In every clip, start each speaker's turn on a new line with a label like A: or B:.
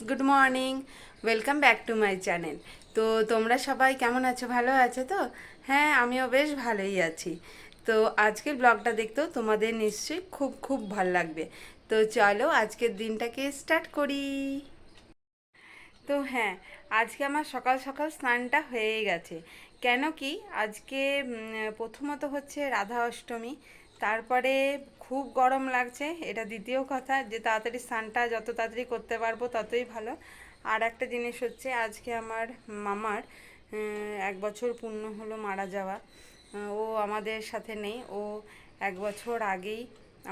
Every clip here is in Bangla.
A: Good morning. Welcome back to my channel. তো তোমরা সবাই কেমন আছো? ভালো আছো তো? হ্যাঁ, আমিও বেশ ভালোই আছি। তো আজকের ব্লগটা দেখতেও তোমাদের নিশ্চয়ই খুব খুব ভালো লাগবে। তো চলো আজকের দিনটাকে স্টার্ট করি। তো হ্যাঁ, আজকে আমার সকাল সকাল স্নানটা হয়ে গেছে। কেন কি আজকে প্রথমত হচ্ছে রাধা অষ্টমী, তারপরে খুব গরম লাগছে, এটা দ্বিতীয় কথা, যে তাড়াতাড়ি স্নানটা যত তাড়াতাড়ি করতে পারবো ততই ভালো। আর একটা জিনিস হচ্ছে আজকে আমার মামার 1 বছর পূর্ণ হলো মারা যাওয়া। ও আমাদের সাথে নেই, ও 1 বছর আগেই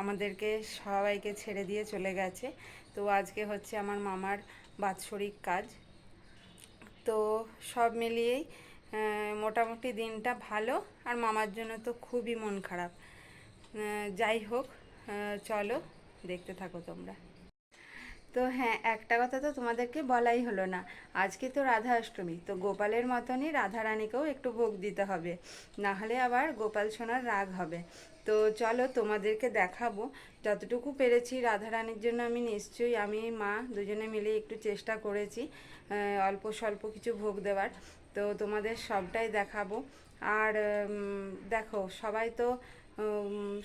A: আমাদেরকে সবাইকে ছেড়ে দিয়ে চলে গেছে। তো আজকে হচ্ছে আমার মামার বাৎসরিক কাজ। তো সব মিলিয়েই মোটামুটি দিনটা ভালো, আর মামার জন্য তো খুবই মন খারাপ। যাই হোক, চলো দেখতে থাকো তোমরা। তো হ্যাঁ, একটা কথা তো তোমাদেরকে বলাই হলো না, আজকে তো রাধা অষ্টমী, তো গোপালের মতনই রাধারানীকেও একটু ভোগ দিতে হবে, না হলে আবার গোপাল সোনার রাগ হবে। তো চলো তোমাদেরকে দেখাবো যতটুকু পেরেছি রাধারানীর জন্য। আমি মা দুজনে মিলে একটু চেষ্টা করেছি অল্প স্বল্প কিছু ভোগ দেওয়ার। তো তোমাদের সবটাই দেখাবো। আর দেখো, সবাই তো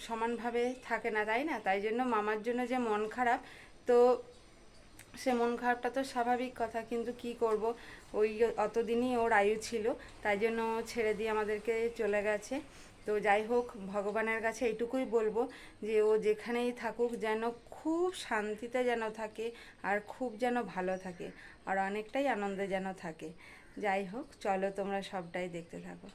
A: সমানভাবে থাকে না, তাই না? তাই জন্য মামার জন্য যে মন খারাপ, তো সে মন খারাপটা তো স্বাভাবিক কথা, কিন্তু কি করব, ওই অতদিনই ওর আয়ু ছিল, তাই জন্য ও ছেড়ে দিয়ে আমাদেরকে চলে গেছে। তো যাই হোক, ভগবানের কাছে এইটুকুই বলবো যে ও যেখানেই থাকুক যেন খুব শান্তিতে যেন থাকে, আর খুব যেন ভালো থাকে, আর অনেকটাই আনন্দে যেন থাকে। যাই হোক, চলো তোমরা সবটাই দেখতে থাকো।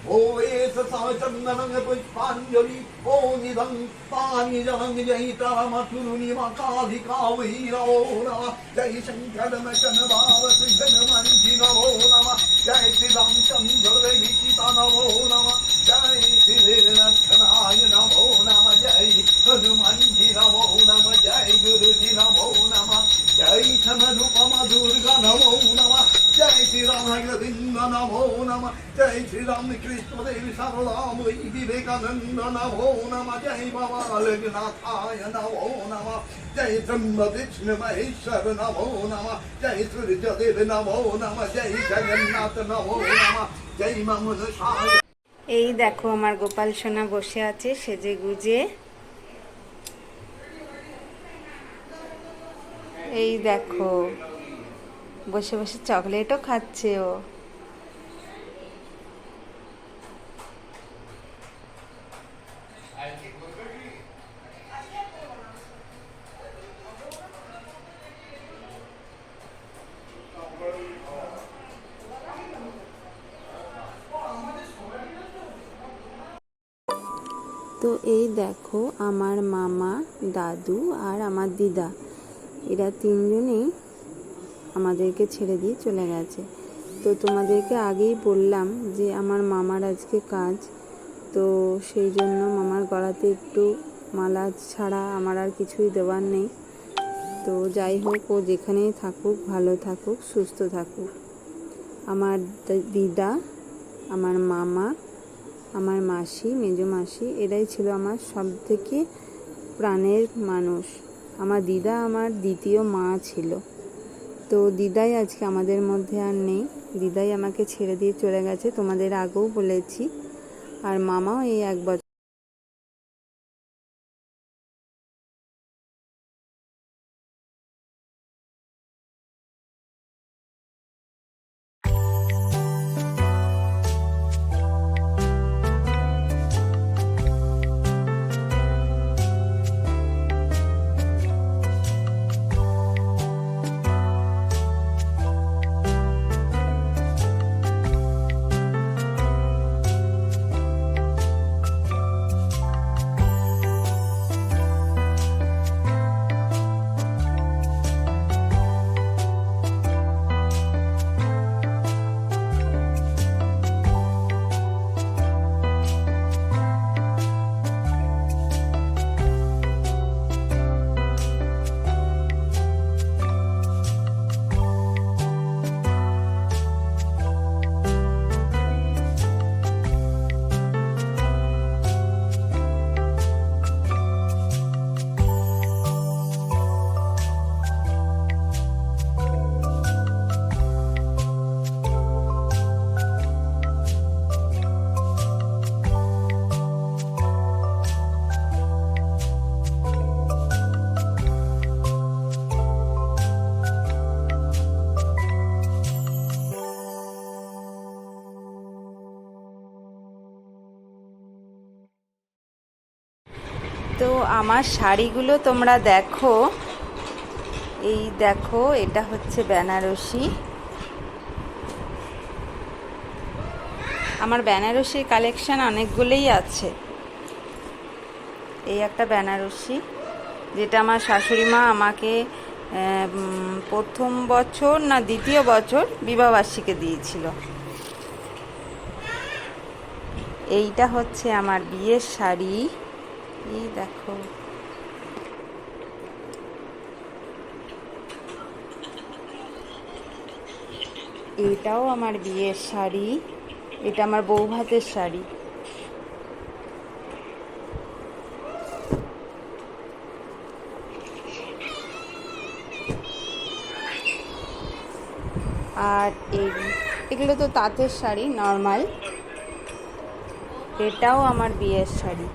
B: 오에서 전나는 पुष्पांजलि ओनिदं पानी जनंग जय तामतुरुनि मकादि कावि नमो नमः जय शंकर मचन भाव कृष्ण मंजि नमो नमः जय श्री रामचंद्र देविता नमो नमः जय श्री रक्षनाय नमो नमः जय हनुमान जी नमो नमः जय गुरु जी नमो नमः जय समरूपमा दुर्गा नमो नमः जय श्री राम गोविंद नमो नमः जय श्री राम कृष्ण देव सरदामयी विवेकानंद नमो नमः जय बाबा लोकनाथाय नमो नमः जय ब्रह्म विष्णु महेश्वर नमो नमः जय सूर्यदेव नमो नमः जय जगन्नाथ नमो नमः जय मनुष्य।
A: এই দেখো, আমার গোপাল সোনা বসে আছে সেজে গুজে। এই দেখো, বসে বসে চকলেটও খাচ্ছে ও। তো এই দেখো, আমার মামা, দাদু আর আমার দিদা, এরা তিনজনেই আমাদেরকে ছেড়ে দিয়ে চলে গেছে। তো তোমাদেরকে আগেই বললাম যে আমার মামার আজকে কাজ, তো সেই জন্য মামার গলাতে একটু মালা ছাড়া আমার আর কিছুই দেওয়ার নেই। তো যাই হোক, ও যেখানেই থাকুক ভালো থাকুক, সুস্থ থাকুক। আমার দিদা, আমার মামা, আমার মাসি, মেজো মাসি, এরাই ছিল আমার সবথেকে প্রাণের মানুষ। আমার দিদা আমার দ্বিতীয় মা ছিল। তো দিদাই আজকে আমাদের মধ্যে আর নেই, দিদাই আমাকে ছেড়ে দিয়ে চলে গেছে, তোমাদের আগেও বলেছি। আর মামাও এই 1 বছর তো আমার শাড়িগুলো তোমরা দেখো, এই দেখো এটা হচ্ছে বেনারসি। আমার বেনারসির কালেকশন অনেকগুলোই আছে। এই একটা বেনারসি, যেটা আমার শাশুড়ি মা আমাকে প্রথম বছর না দ্বিতীয় বছর বিবাহবার্ষিকীতে দিয়েছিল। এইটা হচ্ছে আমার বিয়ের শাড়ি, এই দেখো। এটাও আমার বিয়ের শাড়ি, এটা আমার বউ ভাতের শাড়ি। আর এগুলো তো তাঁতের শাড়ি নর্মাল। এটাও আমার বিয়ের শাড়ি।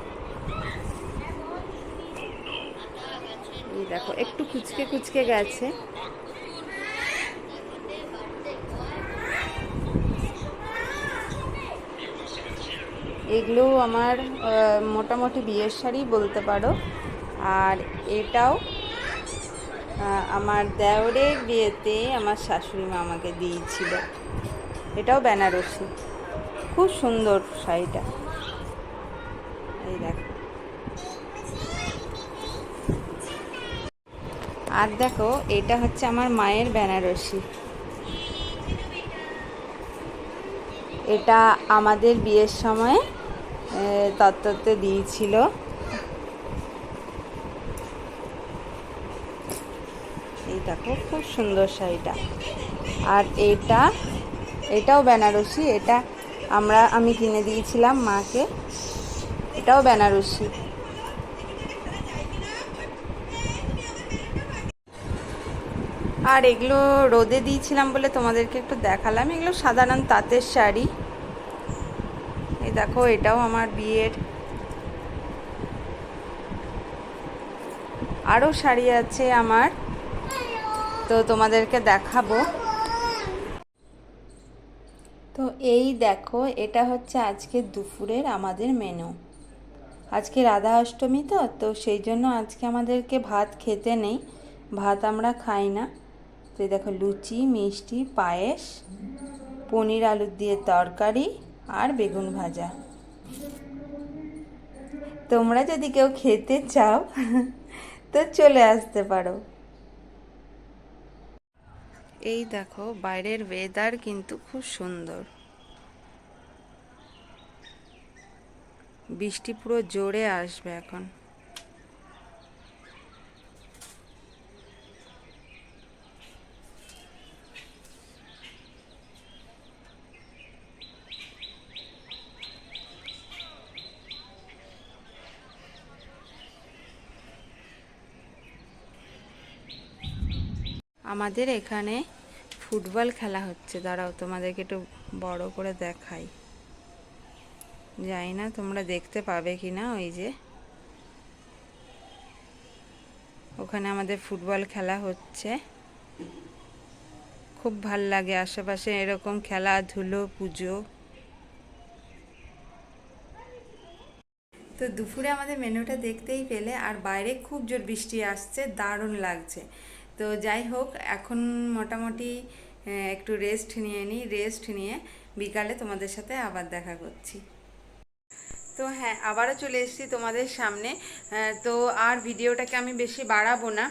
A: এই দেখো একটু কুচকে কুচকে গেছে। এগুলো আমার মোটামুটি বিয়ের শাড়ি বলতে পারো। আর এটাও আমার দেওরের বিয়েতে আমার শাশুড়ি মা আমাকে দিয়েছিল। এটাও বেনারসি, খুব সুন্দর শাড়িটা। এই দেখো। আর দেখো এটা হচ্ছে আমার মায়ের বেনারসি। এটা আমাদের বিয়ের সময় তত্ত্বতে দিয়েছিল। এই দেখো খুব সুন্দর শাড়িটা। আর এটাও বেনারসি, এটা আমি কিনে দিয়েছিলাম মাকে। এটাও বেনারসি। আর এগুলো রোদে দিয়েছিলাম বলে তোমাদেরকে একটু দেখালাম। এগুলো সাধারণ তাঁতের শাড়ি। এই দেখো এটাও আমার বিয়ের। আরও শাড়ি আছে আমার, তো তোমাদেরকে দেখাবো। তো এই দেখো, এটা হচ্ছে আজকে দুপুরের আমাদের মেনু। আজকে রাধা অষ্টমী, তো সেই জন্য আজকে আমাদেরকে ভাত খেতে নেই, ভাত আমরা খাই না। তো এই দেখো লুচি, মিষ্টি, পায়েস, পনির আলুর দিয়ে তরকারি আর বেগুন ভাজা। তোমরা যদি কেউ খেতে চাও তো চলে আসতে পারো। এই দেখো বাইরের ওয়েদার কিন্তু খুব সুন্দর, বৃষ্টি পুরো জোরে আসবে এখন। আমাদের এখানে ফুটবল খেলা হচ্ছে, দাঁড়াও তোমাদেরকে একটু বড় করে দেখাই। জানি না তোমরা দেখতে পাবে কি না। ওই যে ওখানে আমাদের ফুটবল খেলা হচ্ছে, খুব ভাল লাগে আশেপাশে এরকম খেলাধুলো, পুজো। তো দুপুরে আমাদের মেনুটা দেখতেই পেলে, আর বাইরে খুব জোর বৃষ্টি আসছে, দারুণ লাগছে। তো যাই হোক, এখন মোটামুটি একটু রেস্ট নিয়ে রেস্ট নিয়ে বিকালে তোমাদের সাথে আবার দেখা করছি। তো হ্যাঁ, আবারও চলে এসেছি তোমাদের সামনে। তো আর ভিডিওটাকে আমি বেশি বাড়াবো না।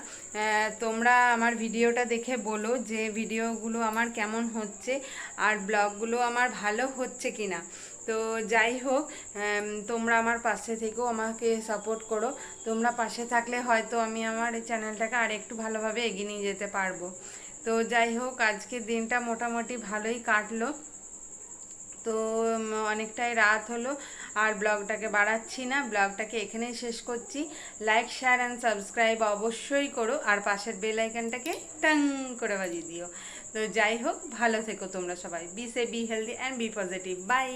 A: তোমরা আমার ভিডিওটা দেখে বলো যে ভিডিওগুলো আমার কেমন হচ্ছে, আর ব্লগগুলো আমার ভালো হচ্ছে কি না। তো যাই হোক, তোমরা আমার পাশে থেকেও আমাকে সাপোর্ট করো। তোমরা পাশে থাকলে হয়তো আমি আমার এই চ্যানেলটাকে আর একটু ভালোভাবে এগিয়ে নিয়ে যেতে পারবো। তো যাই হোক, আজকের দিনটা মোটামুটি ভালোই কাটলো। তো অনেকটাই রাত হলো, আর ব্লগটাকে বাড়াচ্ছি না, ব্লগটাকে এখানেই শেষ করছি। লাইক, শেয়ার অ্যান্ড সাবস্ক্রাইব অবশ্যই করো, আর পাশের বেল আইকনটাকে টাং করে বাজিয়ে দিও। তো যাই হোক, ভালো থেকো তোমরা সবাই। Be healthy and be positive. By.